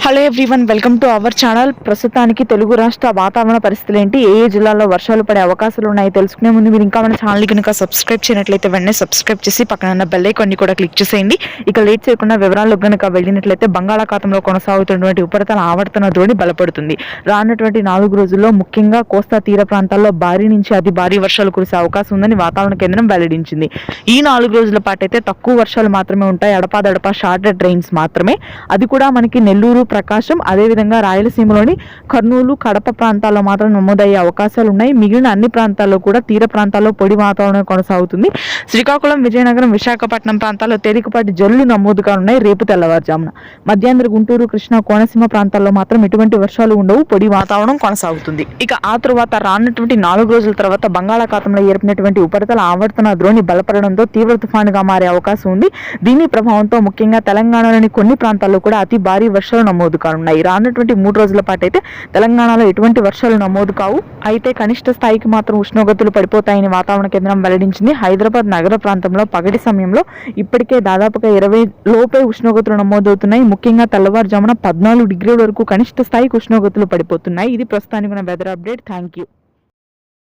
Hello everyone, welcome to our channel. ప్రస్తుతానికి తెలుగు రాష్ట్ర వాతావరణ పరిస్థితులు ఏంటి, ఏ జిల్లాలో వర్షాలు పడే అవకాశాలు ఉన్నాయి తెలుసుకునే ముందు మీరు ఇంకా మన ఛానల్ కనుక సబ్స్క్రైబ్ చేయనట్లయితే వెంటనే సబ్స్క్రైబ్ చేసి పక్కన ఉన్న బెల్ ఐకాన్ని కూడా క్లిక్ చేసేయండి. ఇక లేట్ చేయకుండా వివరాల్లో కనుక వెళ్ళినట్లయితే బంగాళాఖాతంలో కొనసాగుతున్నటువంటి ఉపరితల ఆవర్తన ద్రోణి బలపడుతుంది. రానున్నటువంటి 4 రోజుల్లో ముఖ్యంగా కోస్తా తీర ప్రాంతాల్లో భారీ నుంచి అతి భారీ వర్షాలు కురిసే అవకాశం ఉందని వాతావరణ కేంద్రం వెల్లడించింది. ఈ 4 రోజుల పాటు అయితే తక్కువ వర్షాలు మాత్రమే ఉంటాయి, అడపాదడపా షార్టెడ్ రెయిన్స్ మాత్రమే. అది కూడా మనకి నెల్లూరు, ప్రకాశం, అదేవిధంగా రాయలసీమలోని కర్నూలు, కడప ప్రాంతాల్లో మాత్రం నమోదయ్యే అవకాశాలు ఉన్నాయి. మిగిలిన అన్ని ప్రాంతాల్లో కూడా తీర ప్రాంతాల్లో పొడి వాతావరణం కొనసాగుతుంది. శ్రీకాకుళం, విజయనగరం, విశాఖపట్నం ప్రాంతాల్లో తేలికపాటి జల్లులు నమోదుగా ఉన్నాయి. రేపు తెల్లవారుజామున మధ్యాంధ్ర, గుంటూరు, కృష్ణా, కోనసీమ ప్రాంతాల్లో మాత్రం ఎటువంటి వర్షాలు ఉండవు, పొడి వాతావరణం కొనసాగుతుంది. ఇక ఆ తర్వాత రానున్నటువంటి 4 రోజుల తర్వాత బంగాళాఖాతంలో ఏర్పడినటువంటి ఉపరితల ఆవర్తన ద్రోణి బలపడడంతో తీవ్ర తుఫానుగా మారే అవకాశం ఉంది. దీని ప్రభావంతో ముఖ్యంగా తెలంగాణలోని కొన్ని ప్రాంతాల్లో కూడా అతి భారీ వర్షాలు నమోదు కానున్నాయి. రానున్నటువంటి 3 రోజుల పాటు అయితే తెలంగాణలో ఎటువంటి వర్షాలు నమోదు కావు. అయితే కనిష్ట స్థాయికి మాత్రం ఉష్ణోగ్రతలు పడిపోతాయని వాతావరణ కేంద్రం వెల్లడించింది. హైదరాబాద్ నగర ప్రాంతంలో పగటి సమయంలో ఇప్పటికే దాదాపుగా 20 లోపే ఉష్ణోగ్రతలు నమోదవుతున్నాయి. ముఖ్యంగా తెల్లవారుజామున 14 డిగ్రీల వరకు కనిష్ట స్థాయికి ఉష్ణోగ్రతలు పడిపోతున్నాయి. ఇది ప్రస్తుతానికి ఉన్న వెదర్ అప్డేట్. Thank you.